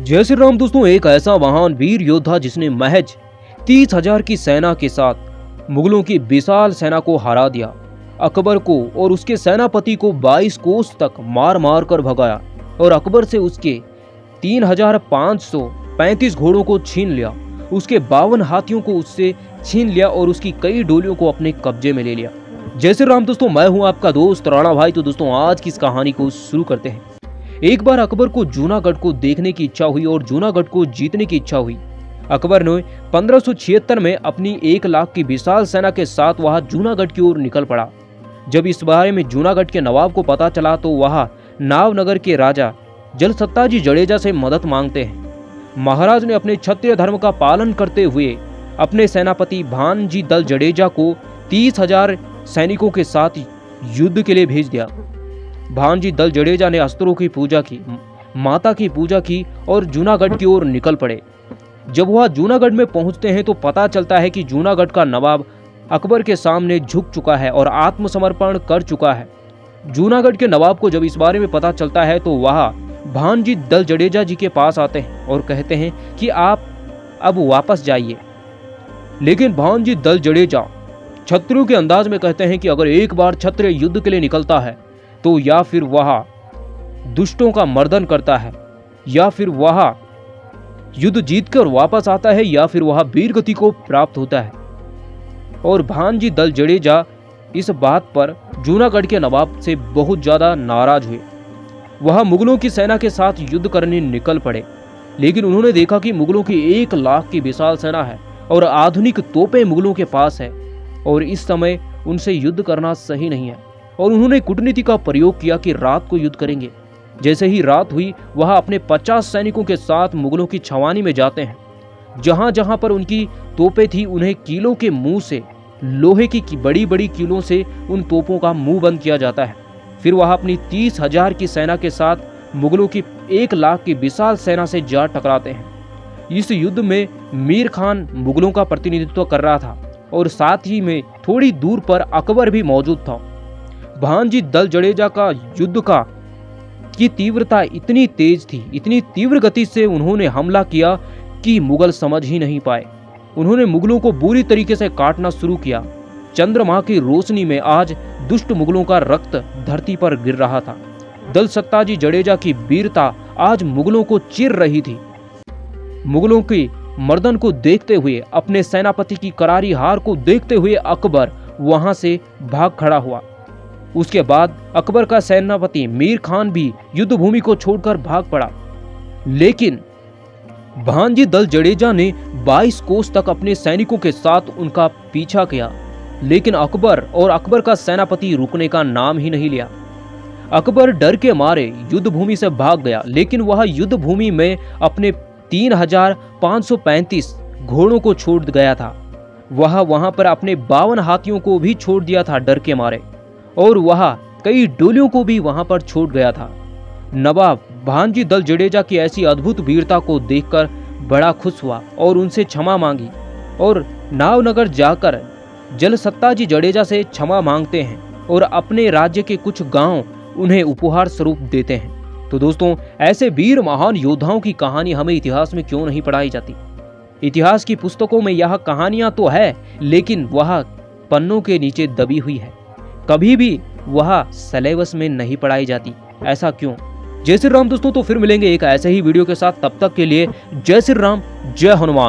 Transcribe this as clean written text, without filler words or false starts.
जय श्री राम दोस्तों, एक ऐसा महान वीर योद्धा जिसने महज 30,000 की सेना के साथ मुगलों की विशाल सेना को हरा दिया, अकबर को और उसके सेनापति को 22 कोस तक मार मार कर भगाया और अकबर से उसके 3,535 घोड़ों को छीन लिया, उसके 52 हाथियों को उससे छीन लिया और उसकी कई डोलियों को अपने कब्जे में ले लिया। जय श्री राम दोस्तों, मैं हूं आपका दोस्त राणा भाई। तो दोस्तों, आज की इस कहानी को शुरू करते हैं। एक बार अकबर को जूनागढ़ को देखने की इच्छा हुई और जूनागढ़ को जीतने की इच्छा हुई। अकबर ने 1576 में अपनी 1 लाख की विशाल सेना के साथ वहां जूनागढ़ की ओर निकल पड़ा। जब इस बारे में जूनागढ़ के नवाब को पता चला तो वहां नावनगर के राजा जलसत्ताजी जडेजा से मदद मांगते हैं। महाराज ने अपने क्षत्रिय धर्म का पालन करते हुए अपने सेनापति भानजी दल जडेजा को 30,000 सैनिकों के साथ युद्ध के लिए भेज दिया। भानजी दल जडेजा ने अस्त्रों की पूजा की, माता की पूजा की और जूनागढ़ की ओर निकल पड़े। जब वह जूनागढ़ में पहुंचते हैं तो पता चलता है कि जूनागढ़ का नवाब अकबर के सामने झुक चुका है और आत्मसमर्पण कर चुका है। जूनागढ़ के नवाब को जब इस बारे में पता चलता है तो वह भानजी दल जडेजा जी के पास आते हैं और कहते हैं कि आप अब वापस जाइए। लेकिन भानजी दल जडेजा क्षत्रियों के अंदाज में कहते हैं कि अगर एक बार क्षत्रिय युद्ध के लिए निकलता है तो या फिर वह दुष्टों का मर्दन करता है, या फिर वह युद्ध जीतकर वापस आता है, या फिर वह वीरगति को प्राप्त होता है। और भानजी दल जडेजा इस बात पर जूनागढ़ के नवाब से बहुत ज्यादा नाराज हुए। वह मुगलों की सेना के साथ युद्ध करने निकल पड़े, लेकिन उन्होंने देखा कि मुगलों की 1 लाख की विशाल सेना है और आधुनिक तोपें मुगलों के पास है और इस समय उनसे युद्ध करना सही नहीं है। और उन्होंने कूटनीति का प्रयोग किया कि रात को युद्ध करेंगे। जैसे ही रात हुई, वह अपने 50 सैनिकों के साथ मुगलों की छावनी में जाते हैं। जहां जहां पर उनकी तोपें थी, उन्हें कीलों के मुंह से, लोहे की बड़ी बड़ी कीलों से उन तोपों का मुंह बंद किया जाता है। फिर वह अपनी 30,000 की सेना के साथ मुगलों की 1 लाख की विशाल सेना से जा टकराते हैं। इस युद्ध में मीर खान मुगलों का प्रतिनिधित्व कर रहा था और साथ ही में थोड़ी दूर पर अकबर भी मौजूद था। भानजी दल जडेजा का युद्ध की तीव्रता इतनी तेज थी, इतनी तीव्र गति से उन्होंने हमला किया कि मुगल समझ ही नहीं पाए। उन्होंने मुगलों को बुरी तरीके से काटना शुरू किया। चंद्रमा की रोशनी में आज दुष्ट मुगलों का रक्त धरती पर गिर रहा था। दल सत्ताजी जडेजा की वीरता आज मुगलों को चिर रही थी। मुगलों के मर्दन को देखते हुए, अपने सेनापति की करारी हार को देखते हुए अकबर वहां से भाग खड़ा हुआ। उसके बाद अकबर का सेनापति मीर खान भी युद्ध भूमि को छोड़कर भाग पड़ा। लेकिन भानजी दल जडेजा ने 22 कोस तक अपने सैनिकों के साथ उनका पीछा किया, लेकिन अकबर और अकबर का सेनापति रुकने का नाम ही नहीं लिया। अकबर डर के मारे युद्ध भूमि से भाग गया, लेकिन वह युद्ध भूमि में अपने 3,535 घोड़ों को छोड़ गया था। वह वहां पर अपने 52 हाथियों को भी छोड़ दिया था डर के मारे, और वह कई डोलियों को भी वहां पर छोड़ गया था। नवाब भानजी दल जडेजा की ऐसी अद्भुत वीरता को देखकर बड़ा खुश हुआ और उनसे क्षमा मांगी और नावनगर जाकर जलसत्ताजी जडेजा से क्षमा मांगते हैं और अपने राज्य के कुछ गांव उन्हें उपहार स्वरूप देते हैं। तो दोस्तों, ऐसे वीर महान योद्धाओं की कहानी हमें इतिहास में क्यों नहीं पढ़ाई जाती? इतिहास की पुस्तकों में यह कहानियां तो है, लेकिन वह पन्नों के नीचे दबी हुई है। कभी भी वह सिलेबस में नहीं पढ़ाई जाती। ऐसा क्यों? जय श्री राम दोस्तों, तो फिर मिलेंगे एक ऐसे ही वीडियो के साथ। तब तक के लिए जय श्री राम, जय हनुमान।